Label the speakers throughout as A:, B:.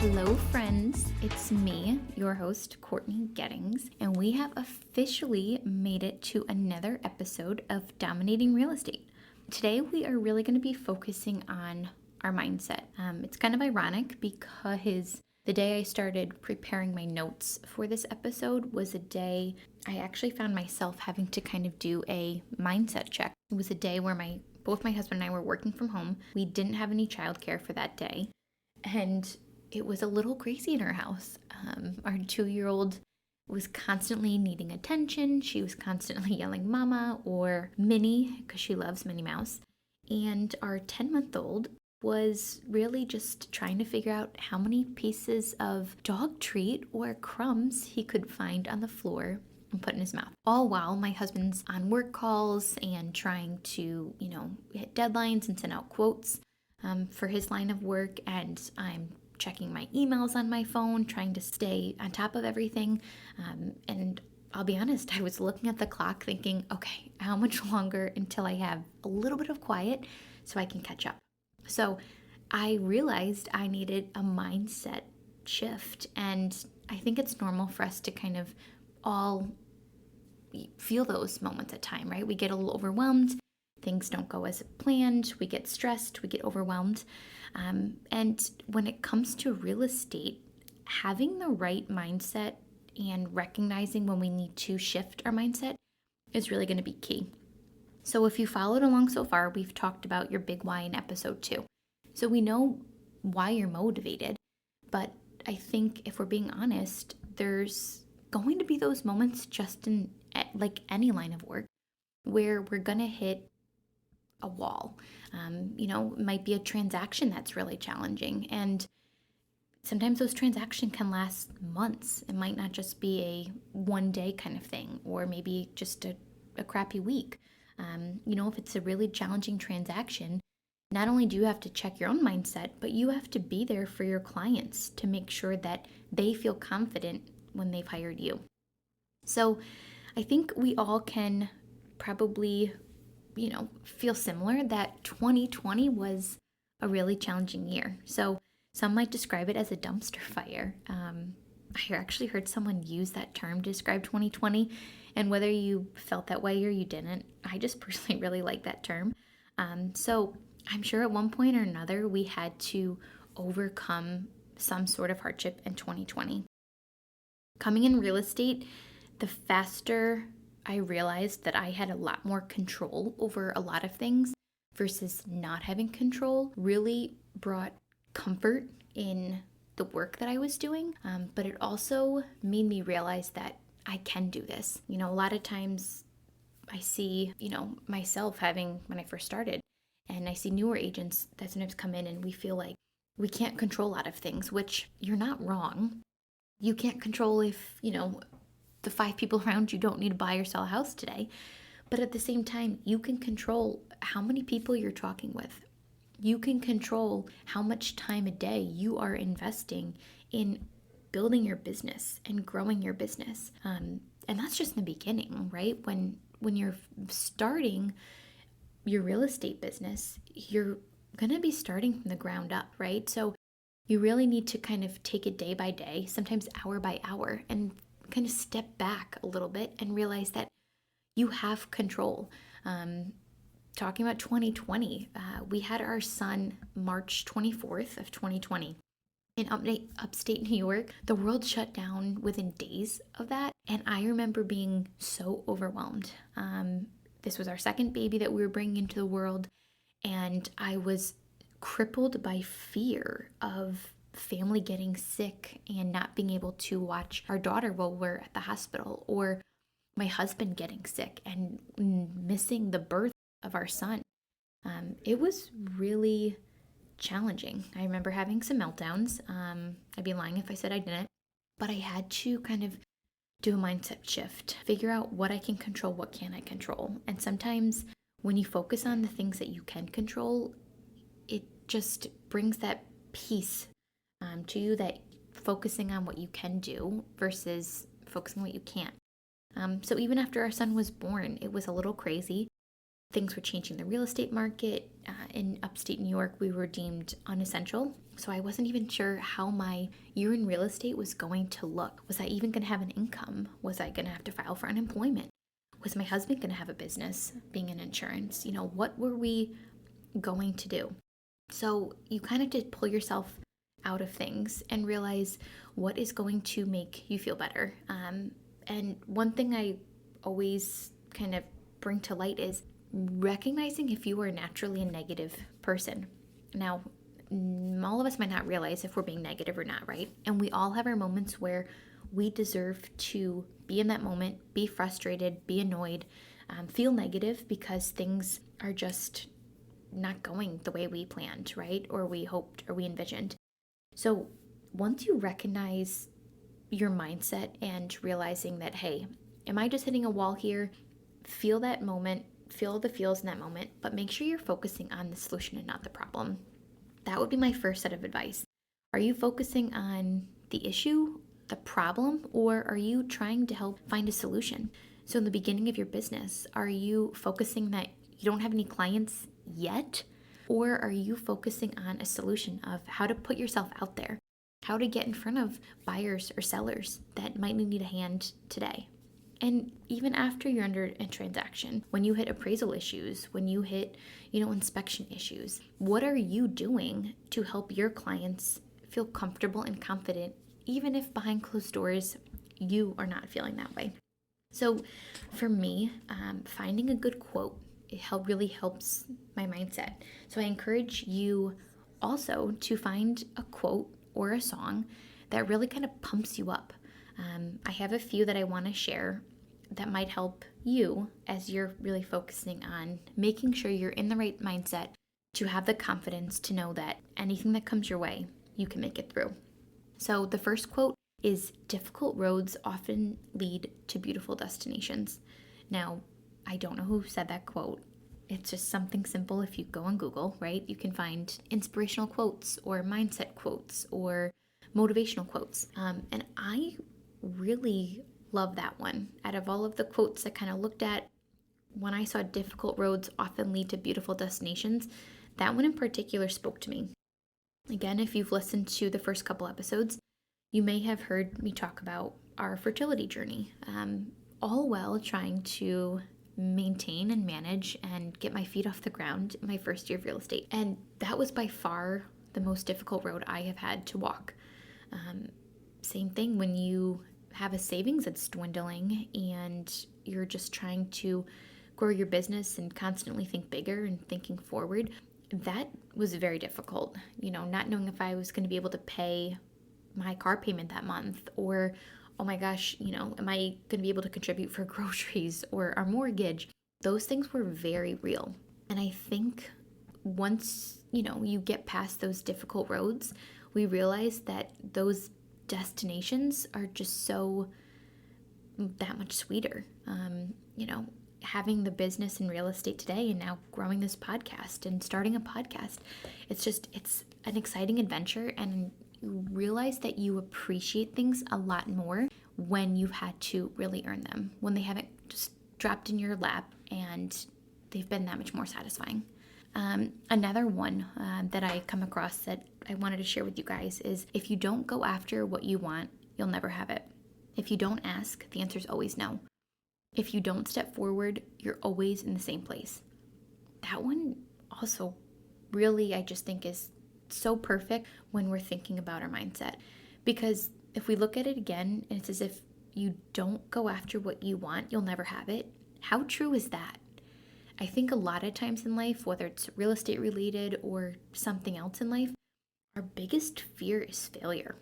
A: Hello, friends. It's me, your host, Courtney Gettings, and we have officially made it to another episode of Dominating Real Estate. Today, we are really going to be focusing on our mindset. It's kind of ironic because the day I started preparing my notes for this episode was a day I actually found myself having to kind of do a mindset check. It was a day where both my husband and I were working from home. We didn't have any childcare for that day, and it was a little crazy in our house. Our 2-year-old was constantly needing attention. She was constantly yelling mama or Minnie because she loves Minnie Mouse. And our 10-month-old was really just trying to figure out how many pieces of dog treat or crumbs he could find on the floor and put in his mouth. All while my husband's on work calls and trying to, hit deadlines and send out quotes for his line of work. And I'm checking my emails on my phone, trying to stay on top of everything. And I'll be honest, I was looking at the clock thinking, okay, how much longer until I have a little bit of quiet so I can catch up? So I realized I needed a mindset shift. And I think it's normal for us to kind of all feel those moments at time, right? We get a little overwhelmed. Things don't go as planned. We get stressed. We get overwhelmed. And when it comes to real estate, having the right mindset and recognizing when we need to shift our mindset is really going to be key. So if you followed along so far, we've talked about your big why in episode 2. So we know why you're motivated, but I think if we're being honest, there's going to be those moments just in like any line of work where we're going to hit a wall. It might be a transaction that's really challenging. And sometimes those transactions can last months. It might not just be a one-day kind of thing, or maybe just a crappy week. If it's a really challenging transaction, not only do you have to check your own mindset, but you have to be there for your clients to make sure that they feel confident when they've hired you. So I think we all can probably feel similar that 2020 was a really challenging year. So some might describe it as a dumpster fire. I actually heard someone use that term to describe 2020, and whether you felt that way or you didn't, I just personally really like that term. So I'm sure at one point or another we had to overcome some sort of hardship in 2020. Coming in real estate, the faster I realized that I had a lot more control over a lot of things versus not having control really brought comfort in the work that I was doing. But it also made me realize that I can do this. A lot of times I see, myself having when I first started, and I see newer agents that sometimes come in and we feel like we can't control a lot of things, which you're not wrong. You can't control if, the 5 people around you don't need to buy or sell a house today. But at the same time, you can control how many people you're talking with. You can control how much time a day you are investing in building your business and growing your business. And that's just in the beginning, right? When you're starting your real estate business, you're going to be starting from the ground up, right? So you really need to kind of take it day by day, sometimes hour by hour, and kind of step back a little bit and realize that you have control. Talking about 2020, we had our son March 24th of 2020 in upstate New York. The world shut down within days of that, and I remember being so overwhelmed. This was our second baby that we were bringing into the world, and I was crippled by fear of family getting sick and not being able to watch our daughter while we're at the hospital, or my husband getting sick and missing the birth of our son. It was really challenging. I remember having some meltdowns. I'd be lying if I said I didn't, but I had to kind of do a mindset shift, figure out what I can control, what can't I control. And sometimes when you focus on the things that you can control, it just brings that peace to you, that focusing on what you can do versus focusing on what you can't. So even after our son was born, it was a little crazy. things were changing the real estate market. In upstate New York, we were deemed unessential. So I wasn't even sure how my year in real estate was going to look. Was I even going to have an income? Was I going to have to file for unemployment? Was my husband going to have a business being in insurance? What were we going to do? So you kind of just pull yourself out of things and realize what is going to make you feel better. And one thing I always kind of bring to light is recognizing if you are naturally a negative person. Now, all of us might not realize if we're being negative or not, right? And we all have our moments where we deserve to be in that moment, be frustrated, be annoyed, feel negative because things are just not going the way we planned, right? Or we hoped or we envisioned. So once you recognize your mindset and realizing that, hey, am I just hitting a wall here? Feel that moment, feel the feels in that moment, but make sure you're focusing on the solution and not the problem. That would be my first set of advice. Are you focusing on the issue, the problem, or are you trying to help find a solution? So in the beginning of your business, are you focusing that you don't have any clients yet? Or are you focusing on a solution of how to put yourself out there, how to get in front of buyers or sellers that might need a hand today? And even after you're under a transaction, when you hit appraisal issues, when you hit, inspection issues, what are you doing to help your clients feel comfortable and confident, even if behind closed doors you are not feeling that way? So for me, finding a good quote, really helps my mindset. So I encourage you also to find a quote or a song that really kind of pumps you up. I have a few that I want to share that might help you as you're really focusing on making sure you're in the right mindset to have the confidence to know that anything that comes your way, you can make it through. So the first quote is, difficult roads often lead to beautiful destinations. Now, I don't know who said that quote. It's just something simple. If you go on Google, right, you can find inspirational quotes or mindset quotes or motivational quotes. And I really love that one. Out of all of the quotes I kind of looked at, when I saw difficult roads often lead to beautiful destinations, that one in particular spoke to me. Again, if you've listened to the first couple episodes, you may have heard me talk about our fertility journey, all while trying to maintain and manage and get my feet off the ground in my first year of real estate. And that was by far the most difficult road I have had to walk. Same thing when you have a savings that's dwindling and you're just trying to grow your business and constantly think bigger and thinking forward. That was very difficult, not knowing if I was going to be able to pay my car payment that month, or oh my gosh, am I going to be able to contribute for groceries or our mortgage? Those things were very real. And I think once, you get past those difficult roads, we realize that those destinations are just so that much sweeter. Having the business in real estate today and now growing this podcast and starting a podcast, it's an exciting adventure, and you realize that you appreciate things a lot more when you've had to really earn them, when they haven't just dropped in your lap and they've been that much more satisfying. Another one that I come across that I wanted to share with you guys is, if you don't go after what you want, you'll never have it. If you don't ask, the answer is always no. If you don't step forward, you're always in the same place. That one also really, I just think, is so perfect when we're thinking about our mindset. Because if we look at it again, it's as if you don't go after what you want, you'll never have it. How true is that? I think a lot of times in life, whether it's real estate related or something else in life, our biggest fear is failure.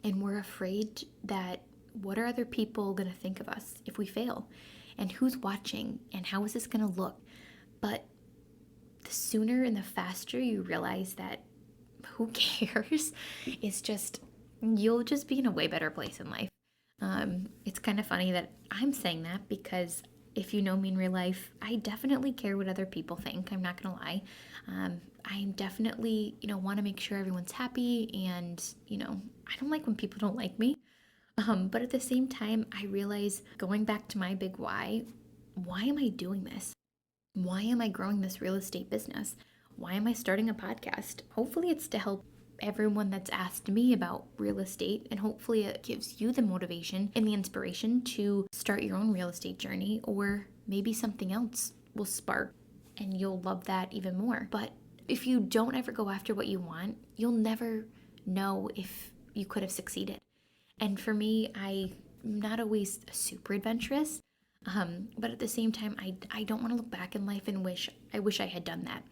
A: And we're afraid that what are other people going to think of us if we fail? And who's watching? And how is this going to look? But the sooner and the faster you realize that who cares, you'll just be in a way better place in life. It's kind of funny that I'm saying that, because if you know me in real life, I definitely care what other people think. I'm not going to lie. I definitely, want to make sure everyone's happy, and, I don't like when people don't like me. But at the same time, I realize, going back to my big why am I doing this? Why am I growing this real estate business? Why am I starting a podcast? Hopefully it's to help everyone that's asked me about real estate, and hopefully it gives you the motivation and the inspiration to start your own real estate journey, or maybe something else will spark and you'll love that even more. But if you don't ever go after what you want, you'll never know if you could have succeeded. And for me, I'm not always super adventurous, but at the same time, I don't want to look back in life and wish I had done that.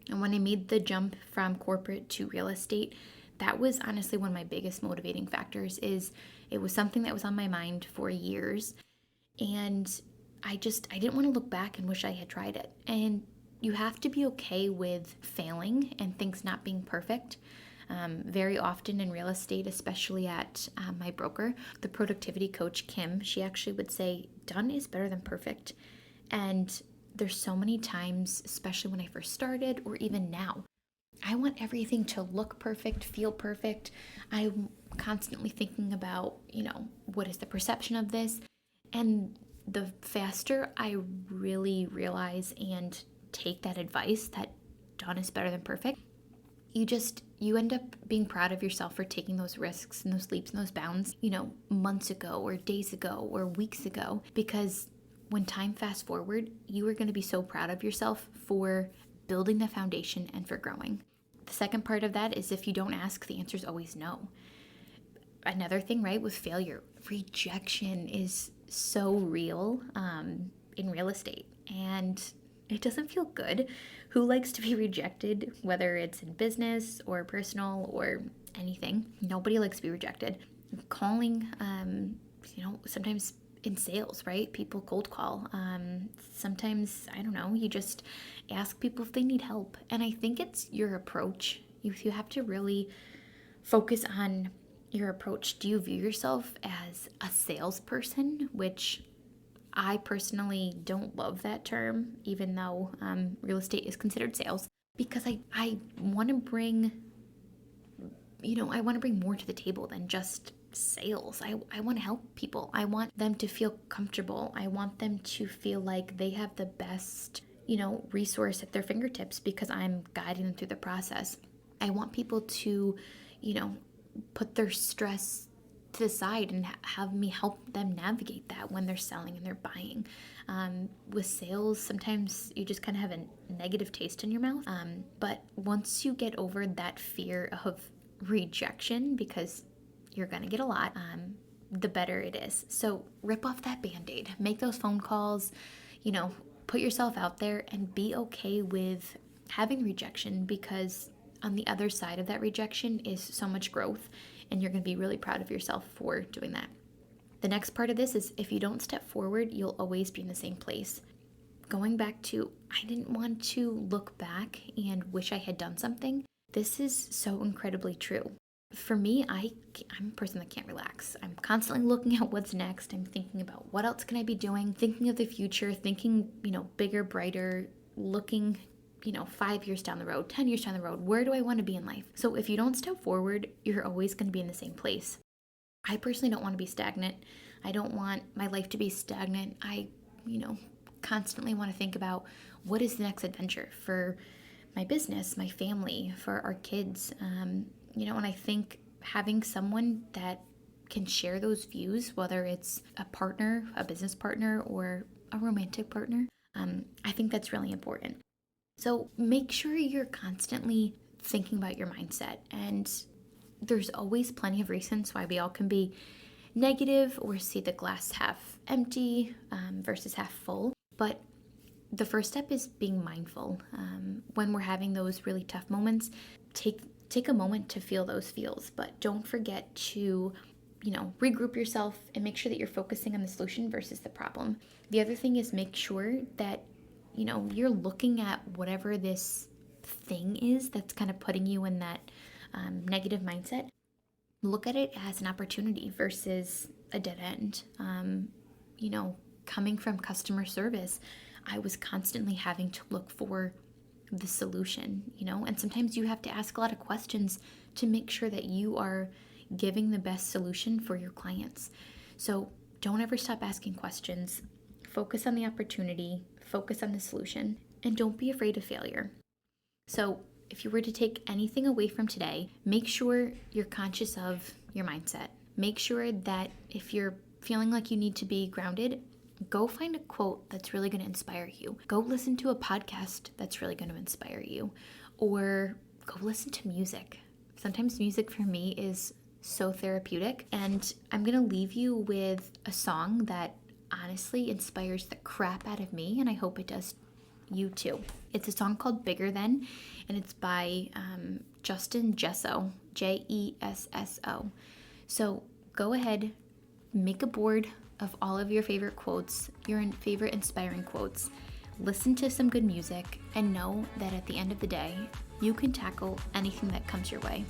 A: And when I made the jump from corporate to real estate, that was honestly one of my biggest motivating factors. Is it was something that was on my mind for years, and I didn't want to look back and wish I had tried it. And you have to be okay with failing and things not being perfect. Very often in real estate, especially at my broker, the productivity coach, Kim, she actually would say, done is better than perfect. And there's so many times, especially when I first started or even now, I want everything to look perfect, feel perfect. I'm constantly thinking about, what is the perception of this? And the faster I really realize and take that advice that done is better than perfect, you end up being proud of yourself for taking those risks and those leaps and those bounds, months ago or days ago or weeks ago, because when time fast forward, you are going to be so proud of yourself for building the foundation and for growing. The second part of that is if you don't ask, the answer is always no. Another thing, right, with failure, rejection is so real in real estate, and it doesn't feel good. Who likes to be rejected, whether it's in business or personal or anything? Nobody likes to be rejected. Calling, sometimes in sales, right? People cold call. Sometimes, I don't know, you just ask people if they need help. And I think it's your approach. You have to really focus on your approach. Do you view yourself as a salesperson, which I personally don't love that term, even though real estate is considered sales, because I want to bring, I want to bring more to the table than just sales. I want to help people. I want them to feel comfortable. I want them to feel like they have the best, resource at their fingertips because I'm guiding them through the process. I want people to, put their stress to the side and have me help them navigate that when they're selling and they're buying. With sales, sometimes you just kind of have a negative taste in your mouth. But once you get over that fear of rejection, because you're going to get a lot, the better it is. So rip off that Band-Aid, make those phone calls, put yourself out there and be okay with having rejection, because on the other side of that rejection is so much growth, and you're going to be really proud of yourself for doing that. The next part of this is if you don't step forward, you'll always be in the same place. Going back to, I didn't want to look back and wish I had done something. This is so incredibly true. For me, I'm a person that can't relax. I'm constantly looking at what's next. I'm thinking about what else can I be doing, thinking of the future, thinking, bigger, brighter, looking 5 years down the road, 10 years down the road, where do I want to be in life? So if you don't step forward, you're always going to be in the same place. I personally don't want to be stagnant. I don't want my life to be stagnant. I, constantly want to think about what is the next adventure for my business, my family, for our kids. And I think having someone that can share those views, whether it's a partner, a business partner, or a romantic partner, I think that's really important. So make sure you're constantly thinking about your mindset. And there's always plenty of reasons why we all can be negative or see the glass half empty versus half full. But the first step is being mindful. When we're having those really tough moments, take a moment to feel those feels. But don't forget to regroup yourself and make sure that you're focusing on the solution versus the problem. The other thing is make sure that you're looking at whatever this thing is that's kind of putting you in that negative mindset. Look at it as an opportunity versus a dead end. Coming from customer service, I was constantly having to look for the solution, and sometimes you have to ask a lot of questions to make sure that you are giving the best solution for your clients. So don't ever stop asking questions. Focus on the opportunity, focus on the solution. and don't be afraid of failure. So, if you were to take anything away from today, make sure you're conscious of your mindset. Make sure that if you're feeling like you need to be grounded, go find a quote that's really going to inspire you. Go listen to a podcast that's really going to inspire you. Or go listen to music. Sometimes music for me is so therapeutic. And I'm going to leave you with a song that honestly inspires the crap out of me, and I hope it does you too. It's a song called Bigger Than, and it's by Justin Jesso, Jesso. So go ahead, make a board of all of your favorite quotes, your favorite inspiring quotes. Listen to some good music, and know that at the end of the day, you can tackle anything that comes your way.